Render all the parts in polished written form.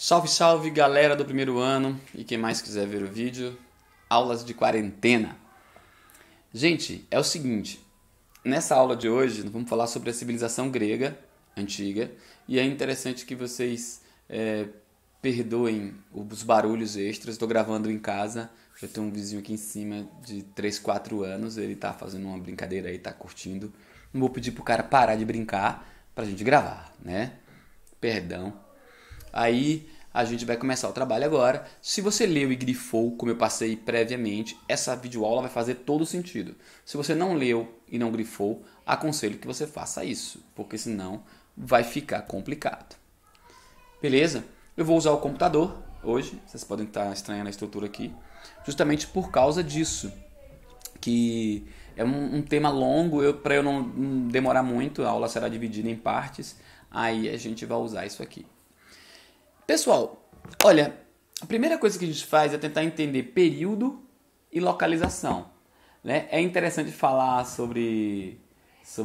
Salve, salve galera do primeiro ano e quem mais quiser ver o vídeo, aulas de quarentena. Gente, é o seguinte, nessa aula de hoje nós vamos falar sobre a civilização grega antiga e é interessante que vocês perdoem os barulhos extras. Estou gravando em casa, eu tenho um vizinho aqui em cima de 3, 4 anos, ele tá fazendo uma brincadeira aí, tá curtindo. Não vou pedir pro cara parar de brincar pra gente gravar, né? Perdão. Aí a gente vai começar o trabalho agora. Se você leu e grifou, como eu passei previamente, essa videoaula vai fazer todo sentido. Se você não leu e não grifou, aconselho que você faça isso, porque senão vai ficar complicado. Beleza? Eu vou usar o computador hoje, vocês podem estar estranhando a estrutura aqui, justamente por causa disso, que é um tema longo, para eu não demorar muito, a aula será dividida em partes, aí a gente vai usar isso aqui. Pessoal, olha, a primeira coisa que a gente faz é tentar entender período e localização, né? É interessante falar sobre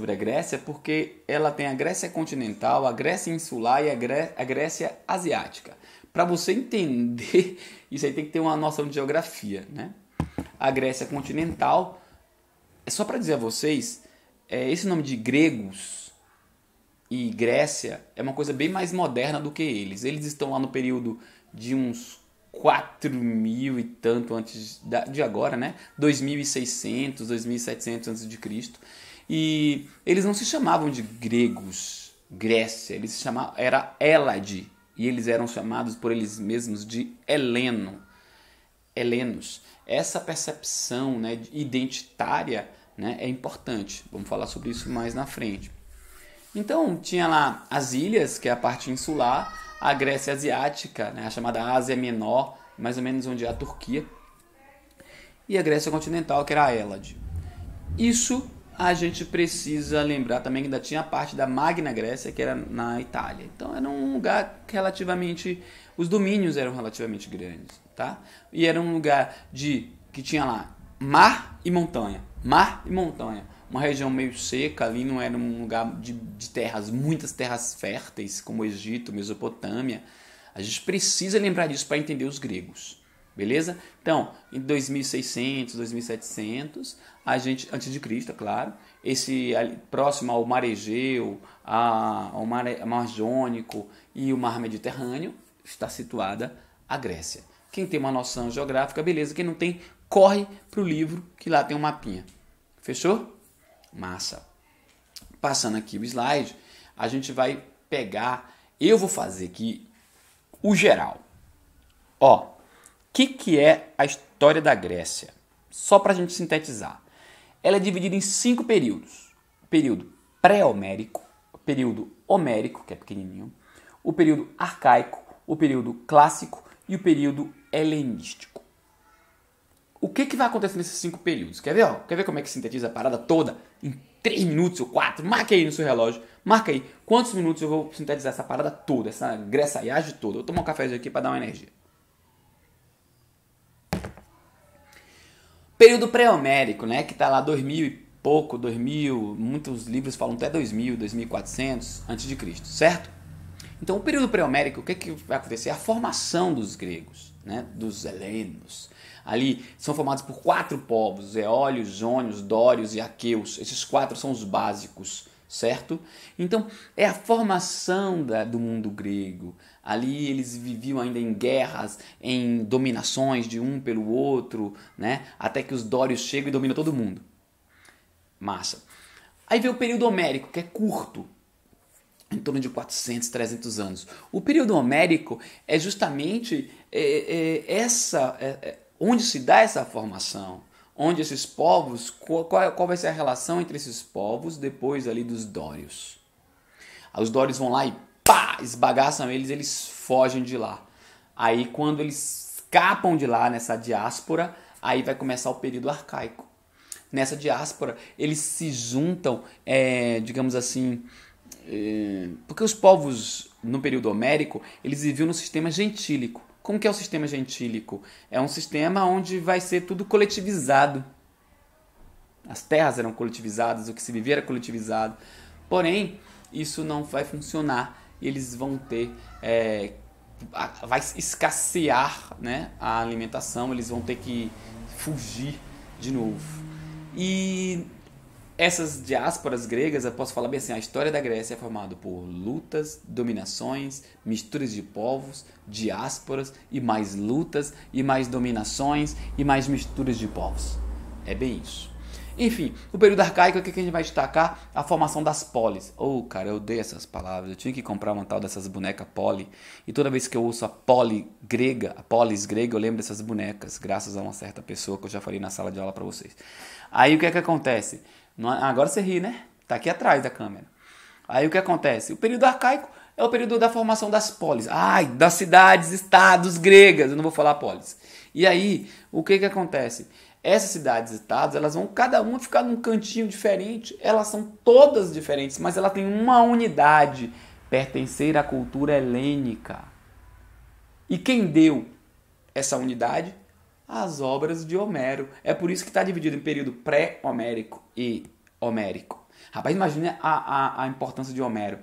a Grécia porque ela tem a Grécia continental, a Grécia insular e a Grécia asiática. Para você entender, isso aí tem que ter uma noção de geografia, né? A Grécia continental, é só para dizer a vocês, esse nome de gregos e Grécia é uma coisa bem mais moderna do que eles. Eles estão lá no período de uns 4.000 e tanto antes de agora, né? 2.600, 2.700 antes de Cristo. E eles não se chamavam de gregos, Grécia, eles se chamavam, era Hélade, e eles eram chamados por eles mesmos de helenos. Essa percepção, né, identitária, né, é importante. Vamos falar sobre isso mais na frente. Então, tinha lá as ilhas, que é a parte insular, a Grécia asiática, né, a chamada Ásia Menor, mais ou menos onde é a Turquia, e a Grécia continental, que era a Hélade. Isso a gente precisa lembrar também que ainda tinha a parte da Magna Grécia, que era na Itália. Então, era um lugar que relativamente... Os domínios eram relativamente grandes, tá? E era um lugar que tinha lá mar e montanha. Mar e montanha. Uma região meio seca ali, não era um lugar de terras, muitas terras férteis, como o Egito, Mesopotâmia. A gente precisa lembrar disso para entender os gregos, beleza? Então, em 2600, 2700, a gente, antes de Cristo, é claro, esse próximo ao Mar Egeu, ao Mar Jônico e o Mar Mediterrâneo, está situada a Grécia. Quem tem uma noção geográfica, beleza. Quem não tem, corre para o livro, que lá tem um mapinha. Fechou? Massa. Passando aqui o slide, a gente vai pegar... Eu vou fazer aqui o geral. Ó, o que é a história da Grécia? Só para a gente sintetizar. Ela é dividida em 5 períodos. O período pré-homérico, o período homérico, que é pequenininho, o período arcaico, o período clássico e o período helenístico. O que vai acontecer nesses 5 períodos? Quer ver? Ó? Quer ver como é que sintetiza a parada toda? Em 3 minutos ou 4? Marca aí no seu relógio. Marca aí quantos minutos eu vou sintetizar essa parada toda, essa gressaiagem toda. Eu vou tomar um cafezinho aqui para dar uma energia. Período pré-homérico, né? Que tá lá 2000 e pouco, 2000, muitos livros falam até 2000, 2400 antes de Cristo, certo? Então, o período pré-homérico, o que vai acontecer? A formação dos gregos, né? Dos helenos. Ali são formados por 4 povos, eólios, jônios, dórios e aqueus. Esses 4 são os básicos, certo? Então, é a formação do mundo grego. Ali eles viviam ainda em guerras, em dominações de um pelo outro, né? Até que os dórios chegam e dominam todo mundo. Massa. Aí vem o período homérico, que é curto, em torno de 400, 300 anos. O período homérico é justamente onde se dá essa formação, onde esses povos, qual vai ser a relação entre esses povos depois ali dos dórios. Os dórios vão lá e pá, esbagaçam eles fogem de lá. Aí quando eles escapam de lá nessa diáspora, aí vai começar o período arcaico. Nessa diáspora, eles se juntam, digamos assim, porque os povos no período homérico, eles viviam no sistema gentílico. Como que é o sistema gentílico? É um sistema onde vai ser tudo coletivizado. As terras eram coletivizadas, o que se vivia era coletivizado. Porém, isso não vai funcionar. Eles vão ter vai escassear, né, a alimentação, eles vão ter que fugir de novo. E essas diásporas gregas, eu posso falar bem assim, a história da Grécia é formada por lutas, dominações, misturas de povos, diásporas e mais lutas e mais dominações e mais misturas de povos. É bem isso. Enfim, o período arcaico, o que a gente vai destacar? A formação das polis. Cara, eu odeio essas palavras. Eu tinha que comprar uma tal dessas bonecas poli. E toda vez que eu ouço a poli grega, a polis grega, eu lembro dessas bonecas, graças a uma certa pessoa que eu já falei na sala de aula para vocês. Aí o que acontece? Agora você ri, né? Tá aqui atrás da câmera. Aí o que acontece? O período arcaico é o período da formação das polis. Das cidades, estados gregas. Eu não vou falar polis. E aí, o que acontece? Essas cidades e estados, elas vão cada uma ficar num cantinho diferente. Elas são todas diferentes, mas ela tem uma unidade. Pertencer à cultura helênica. E quem deu essa unidade? As obras de Homero. É por isso que está dividido em período pré-homérico e homérico. Rapaz, imagina a importância de Homero.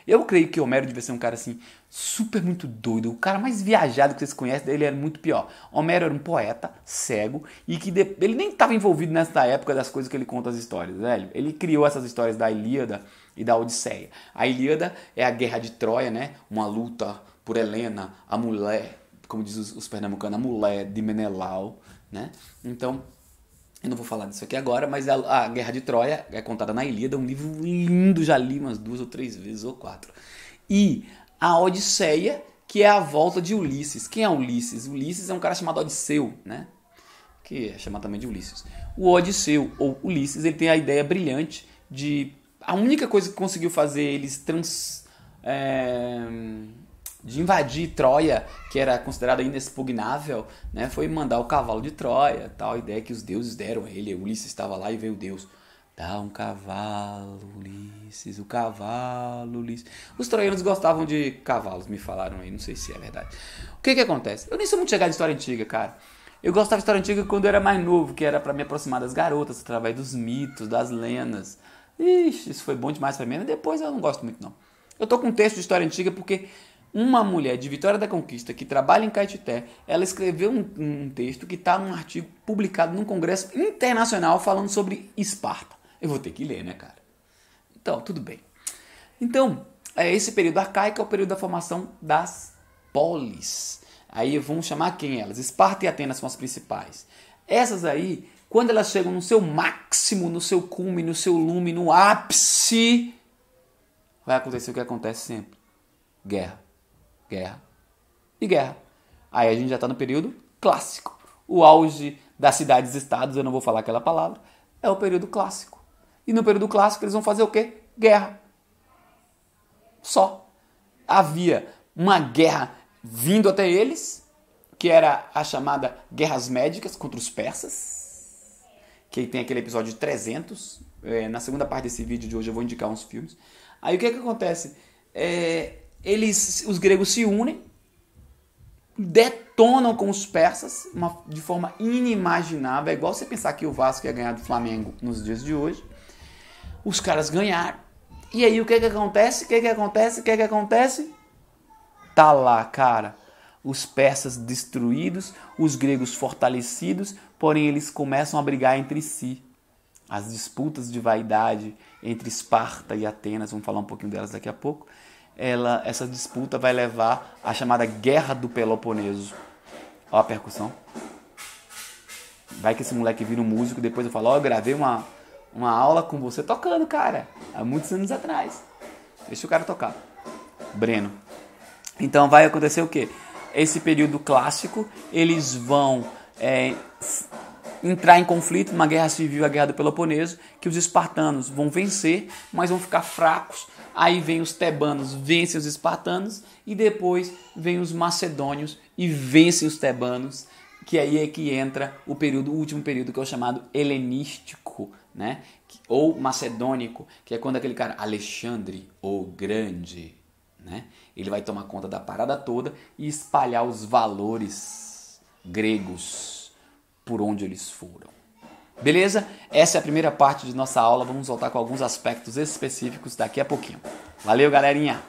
Eu creio que Homero devia ser um cara assim, super muito doido. O cara mais viajado que vocês conhecem, ele era muito pior. Homero era um poeta cego e que ele nem estava envolvido nessa época das coisas que ele conta as histórias, velho. Ele criou essas histórias da Ilíada e da Odisseia. A Ilíada é a guerra de Troia, né? Uma luta por Helena, a mulher, como diz os pernambucanos, a mulher de Menelau, né? Então, eu não vou falar disso aqui agora, mas a Guerra de Troia é contada na Ilíada, um livro lindo, já li umas 2 ou 3 vezes, ou 4. E a Odisseia, que é a volta de Ulisses. Quem é Ulisses? Ulisses é um cara chamado Odisseu, né? Que é chamado também de Ulisses. O Odisseu, ou Ulisses, ele tem a ideia brilhante de... A única coisa que conseguiu fazer eles de invadir Troia, que era considerada inexpugnável, né, foi mandar o cavalo de Troia, tal ideia que os deuses deram a ele. Ulisses estava lá e veio Deus. Dá um cavalo, Ulisses, o cavalo, Ulisses. Os troianos gostavam de cavalos, me falaram aí, não sei se é verdade. O que acontece? Eu nem sou muito chegado de história antiga, cara. Eu gostava de história antiga quando eu era mais novo, que era para me aproximar das garotas, através dos mitos, das lendas. Ixi, isso foi bom demais para mim, mas depois eu não gosto muito não. Eu tô com um texto de história antiga porque uma mulher de Vitória da Conquista que trabalha em Caetité, ela escreveu um texto que está num artigo publicado num congresso internacional falando sobre Esparta. Eu vou ter que ler, né, cara? Então, tudo bem. Então, esse período arcaico é o período da formação das polis. Aí vamos chamar quem elas? Esparta e Atenas são as principais. Essas aí, quando elas chegam no seu máximo, no seu cume, no seu lume, no ápice, vai acontecer o que acontece sempre. Guerra. Guerra e guerra. Aí a gente já está no período clássico. O auge das cidades-estados, eu não vou falar aquela palavra, é o período clássico. E no período clássico eles vão fazer o quê? Guerra. Só. Havia uma guerra vindo até eles, que era a chamada Guerras Médicas contra os persas, que tem aquele episódio de 300. Na segunda parte desse vídeo de hoje eu vou indicar uns filmes. Aí o que acontece? Os gregos se unem, detonam com os persas de forma inimaginável. É igual você pensar que o Vasco ia ganhar do Flamengo nos dias de hoje. Os caras ganharam. E aí o que acontece? O que acontece? Tá lá, cara. Os persas destruídos, os gregos fortalecidos, porém eles começam a brigar entre si. As disputas de vaidade entre Esparta e Atenas, vamos falar um pouquinho delas daqui a pouco. Essa disputa vai levar à chamada Guerra do Peloponeso. Ó a percussão. Vai que esse moleque vira um músico, depois eu falo, eu gravei uma aula com você tocando, cara, há muitos anos atrás. Deixa o cara tocar. Breno. Então vai acontecer o quê? Esse período clássico, eles vão entrar em conflito, numa guerra civil, a Guerra do Peloponeso, que os espartanos vão vencer, mas vão ficar fracos. Aí vem os tebanos, vencem os espartanos, e depois vem os macedônios e vencem os tebanos, que aí é que entra o último período, que é o chamado helenístico, né? Ou macedônico, que é quando aquele cara, Alexandre o Grande, né? Ele vai tomar conta da parada toda e espalhar os valores gregos por onde eles foram. Beleza? Essa é a primeira parte de nossa aula. Vamos voltar com alguns aspectos específicos daqui a pouquinho. Valeu, galerinha!